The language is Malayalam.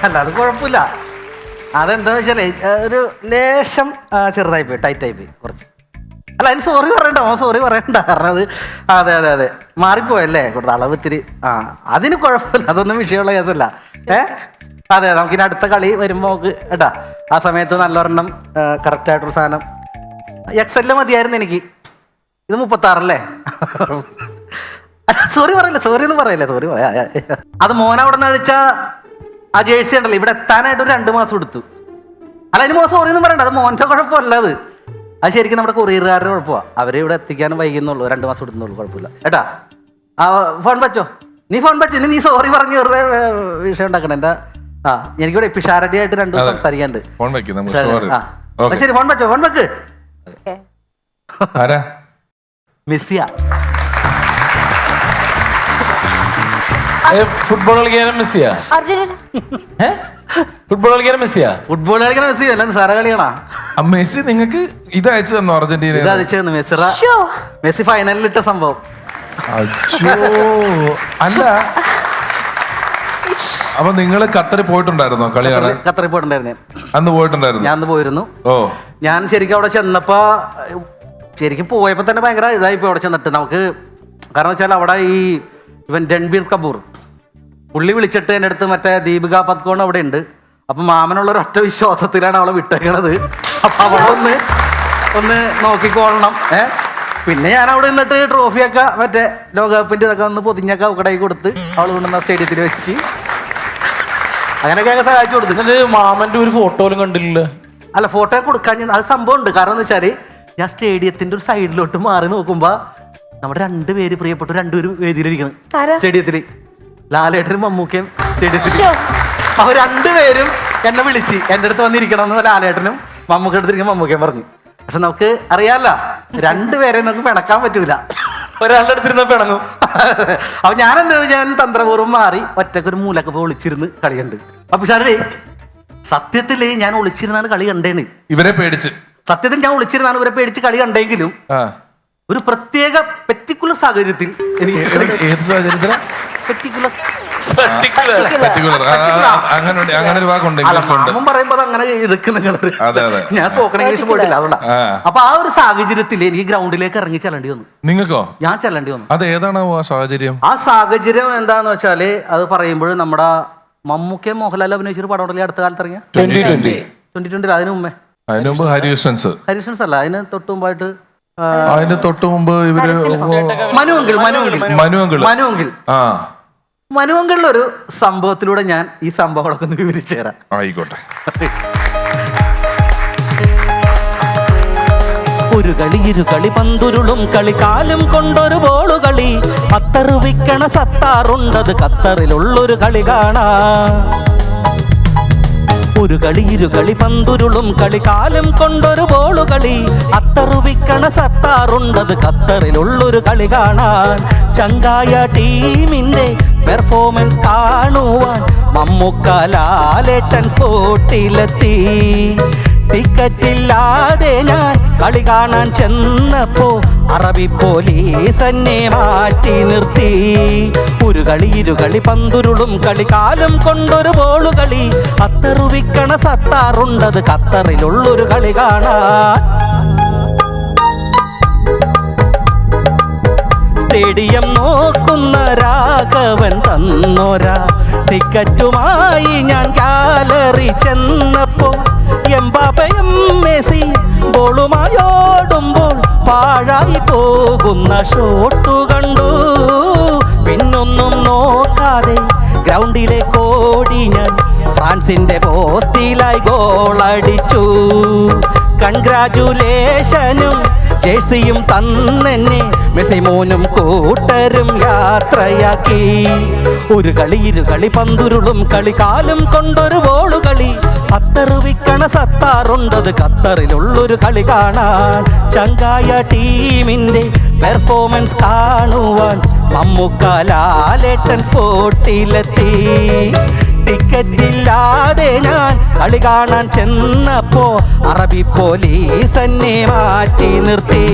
അല്ല അത് കുഴപ്പമില്ല. അതെന്താന്ന് വെച്ചാലേ ഒരു ലേശം ചെറുതായിപ്പോയി, ടൈറ്റായിപ്പോയി കുറച്ച്. അല്ല അതിന് സോറി പറയണ്ട, സോറി പറയണ്ട. കാരണം അത് അതെ മാറിപ്പോയല്ലേ, കൊടുത്ത അളവ് ഇത്തിരി. അതിന് കുഴപ്പമില്ല, അതൊന്നും വിഷയമുള്ള കേസല്ല. അതെ, നമുക്കിനി അടുത്ത കളി വരുമ്പോൾ നമുക്ക് കേട്ടാ ആ സമയത്ത് നല്ലൊരെണ്ണം കറക്റ്റായിട്ടൊരു സാധനം. XL മതിയായിരുന്നു എനിക്ക്. ഇത് 36 അല്ലേ? സോറി പറയില്ല, സോറി ഒന്നും പറയില്ല, സോറി പറയാ. അത് മോനെ അവിടെ നിന്ന് അഴിച്ച ആ ജേഴ്സി ഉണ്ടല്ലോ, ഇവിടെ എത്താനായിട്ട് ഒരു 2 മാസം എടുത്തു. അല്ല അതിന് സോറി ഒന്നും പറയണ്ട, അത് മോൻ്റെ കുഴപ്പമല്ല. അത് ശരിക്കും നമ്മുടെ കൊറിയറുകാരുടെ കുഴപ്പമാണ്. അവരെ ഇവിടെ എത്തിക്കാനും വൈകുന്നുള്ളൂ, 2 മാസം എടുക്കുന്നുള്ളൂ. കുഴപ്പമില്ല കേട്ടാ. ഫോൺ വെച്ചോ, നീ ഫോൺ വെച്ചോ. ഇനി നീ സോറി പറഞ്ഞു വെറുതെ വിഷയം ഉണ്ടാക്കണം. എൻ്റെ എനിക്കിവിടെ പിഷാരടി ആയിട്ട് 2 ദിവസം സംസാരിക്കാനുണ്ട്. ശരി, ഫോൺ വെച്ചോ, ഫോൺ വെക്ക്. മെസ്സിയാ. ഫുട്ബോൾ കളിക്കാനും മെസ്സിയാ? ഫുട്ബോൾ കളിക്കാനും മെസ്സിയാ? ഫുട്ബോൾ കളിക്കണ മെസ്സി അല്ല, സാറ കളിയാണോ? മെസ്സി നിങ്ങൾക്ക് ഇത് അയച്ചു തന്നു? അർജന്റീന ഇത് അയച്ചു തന്നു. മെസ്സി ഫൈനലിൽ ഇട്ട സംഭവം. അല്ല, അപ്പൊ നിങ്ങള് ഖത്തറിൽ പോയിട്ടുണ്ടായിരുന്നോ കളി കാണാൻ? ഖത്തറിൽ പോയിട്ടുണ്ടായിരുന്നു. അന്ന് പോയിട്ടുണ്ടായിരുന്നു? ഞാൻ അന്ന് പോയിരുന്നു. ഞാൻ ശരിക്കും അവിടെ ചെന്നപ്പോ പോയപ്പോ തന്നെ ഭയങ്കര ഇതായിപ്പോ അവിടെ ചെന്നിട്ട് നമുക്ക്. കാരണം വെച്ചാൽ അവിടെ ഇവൻ രൺബീർ കപൂർ പുള്ളി വിളിച്ചിട്ട് എൻ്റെ അടുത്ത് മറ്റേ ദീപിക പത്കോൺ അവിടെ ഉണ്ട്. അപ്പം മാമനുള്ള ഒരു ഒറ്റ വിശ്വാസത്തിലാണ് അവളെ വിട്ടേക്കണത്. അപ്പം അവളെ ഒന്ന് നോക്കിക്കോളണം. പിന്നെ ഞാൻ അവിടെ നിന്നിട്ട് ട്രോഫിയൊക്കെ മറ്റേ ലോകകപ്പിൻ്റെ ഇതൊക്കെ ഒന്ന് പൊതിഞ്ഞൊക്കെ കടയിൽ കൊടുത്ത് അവൾ കൊണ്ടുവന്ന സ്റ്റേഡിയത്തിൽ വെച്ച് അങ്ങനെയൊക്കെ ഞങ്ങൾ സഹായിച്ചു കൊടുത്തു. മാമൻ്റെ ഒരു ഫോട്ടോയിലും കണ്ടില്ല? അല്ല, ഫോട്ടോ കൊടുക്കാൻ അത് സംഭവം ഉണ്ട്. കാരണം എന്ന് വെച്ചാൽ ഞാൻ സ്റ്റേഡിയത്തിൻ്റെ ഒരു സൈഡിലോട്ട് മാറി നോക്കുമ്പോൾ നമ്മുടെ 2 പേര് പ്രിയപ്പെട്ട 2 പേര് വേദിയിലിരിക്കണം സ്റ്റേഡിയത്തിൽ. ലാലേട്ടനും മമ്മൂക്കയും സ്റ്റേഡിയത്തിൽ. അവർ 2 പേരും എന്നെ വിളിച്ച് എൻ്റെ അടുത്ത് വന്നിരിക്കണം എന്ന് ലാലേട്ടനും മമ്മൂക്ക എടുത്തിരിക്കും മമ്മൂക്കയും പറഞ്ഞു. പക്ഷെ നമുക്ക് അറിയാമല്ലോ, 2 പേരെ നമുക്ക് പിണക്കാൻ പറ്റൂല. ഒരാളുടെ അടുത്തിരുന്ന പിണങ്ങും. അപ്പൊ ഞാൻ തന്ത്രപൂർവ്വം മാറി ഒറ്റക്കൊരു മൂലൊക്കെ പോയി ഒളിച്ചിരുന്ന് കളി കണ്ട്. അപ്പൊ സാറേ സത്യത്തില് ഞാൻ ഒളിച്ചിരുന്നാണ് കളി കണ്ടേണ്. ഇവരെ പേടിച്ച്? സത്യത്തിൽ ഞാൻ ഒളിച്ചിരുന്നാണ് ഇവരെ പേടിച്ച് കളി കണ്ടെങ്കിലും ഒരു പ്രത്യേക പെർട്ടിക്കുലർ സാഹചര്യത്തിൽ എനിക്ക്. ഏത് സാഹചര്യത്തില? അങ്ങനെ ഒരു വാക്കുണ്ട് പറയുമ്പോ അങ്ങനെ എടുക്കുന്ന. ഞാൻ സ്പോക്കൺ ഇംഗ്ലീഷ് പോയിട്ടില്ല, അതുകൊണ്ടാ. അപ്പൊ ആ ഒരു സാഹചര്യത്തിൽ എനിക്ക് ഗ്രൗണ്ടിലേക്ക് ഇറങ്ങി ചെല്ലേണ്ടി വന്നു. നിങ്ങൾക്കോ? ഞാൻ ചെല്ലേണ്ടി വന്നു. അത് ഏതാണ് ആ സാഹചര്യം? ആ സാഹചര്യം എന്താന്ന് വെച്ചാല് അത് പറയുമ്പോൾ നമ്മുടെ മമ്മൂക്കയും മോഹൻലാൽ അഭിനയിച്ചൊരു പടം ഉണ്ടല്ലേ അടുത്ത കാലത്ത് ഇറങ്ങിയ 2020. അതിന് മുമ്പ് ഹരികൃഷ്ണൻസ് അല്ല, അതിന് തൊട്ട് മുമ്പായിട്ട് ഇവര് മനുവെങ്കിലൊരു സംഭവത്തിലൂടെ ഞാൻ ഈ സംഭവങ്ങളൊക്കെ ഒന്ന് വിവരിച്ചു തരാം. ആയിക്കോട്ടെ. ഒരു കളി 2 കളി പന്തുരുളും കളി കാലം കൊണ്ടൊരു ബോളു കളി അത്തറുവിക്കണ സത്താറുണ്ടത് ഖത്തറിലുള്ളൊരു കളി കാണാ. ഒരു കളി 2 കളി പന്തുരുളും കളി കാലം കൊണ്ടൊരു ബോളു കളി അത്തറുവിക്കണ സത്താറുണ്ടത് ഖത്തറിലുള്ളൊരു കളി കാണാൻ. ചങ്കായ ടീമിന്റെ പെർഫോമൻസ് കാണുവാൻ മമ്മൂക്ക ലാലേട്ടൻ സ്പോട്ടിലെത്തി. ടിക്കറ്റില്ലാതെ ഞാൻ കളി കാണാൻ ചെന്നപ്പോ അറബി പോലീസ് എന്നെ മാറ്റി നിർത്തി. ഒരു കളി 2 കളി പന്തുരുളും കളി കാലം കൊണ്ടൊരു ബോളു കളി അത്തറുവിക്കണ സത്താറുണ്ടത് ഖത്തറിലുള്ളൊരു കളി കാണാൻ. സ്റ്റേഡിയം നോക്കുന്ന രാഘവൻ തന്നോരാ ടിക്കറ്റുമായി ഞാൻ ഗാലറി ചെന്നപ്പോ എംബാപ്പയും മെസ്സി ബോളുമായോടുമ്പോൾ പാഴായി പോകുന്ന ഷോട്ടു കണ്ടു. പിന്നൊന്നും നോക്കാതെ ഗ്രൗണ്ടിലെ കോടി ഞാൻ ഫ്രാൻസിന്റെ പോസ്റ്റിലായി ഗോളടിച്ചു. കൺഗ്രാജുലേഷനും ജേഴ്സിയും തന്നെന്നെ മെസ്സി മോനും കൂട്ടരും യാത്രയാക്കി. ഒരു കളി 2 കളി പന്തുരുളും കളി കാലം കൊണ്ടൊരു ബോളു കളി അത്തറുവിക്കണ സത്താറുണ്ടത് ഖത്തറിലുള്ളൊരു കളി കാണാൻ. ചങ്കായ ടീമിന്റെ പെർഫോമൻസ് കാണുവാൻ മമ്മൂക്ക ലാലേട്ടൻ സ്പോട്ടിലെത്തി. ടിക്കറ്റില്ലാതെ ഞാൻ കളി കാണാൻ ചെന്നപ്പോ അറബി പോലീസ് എന്നെ മാറ്റി നിർത്തി.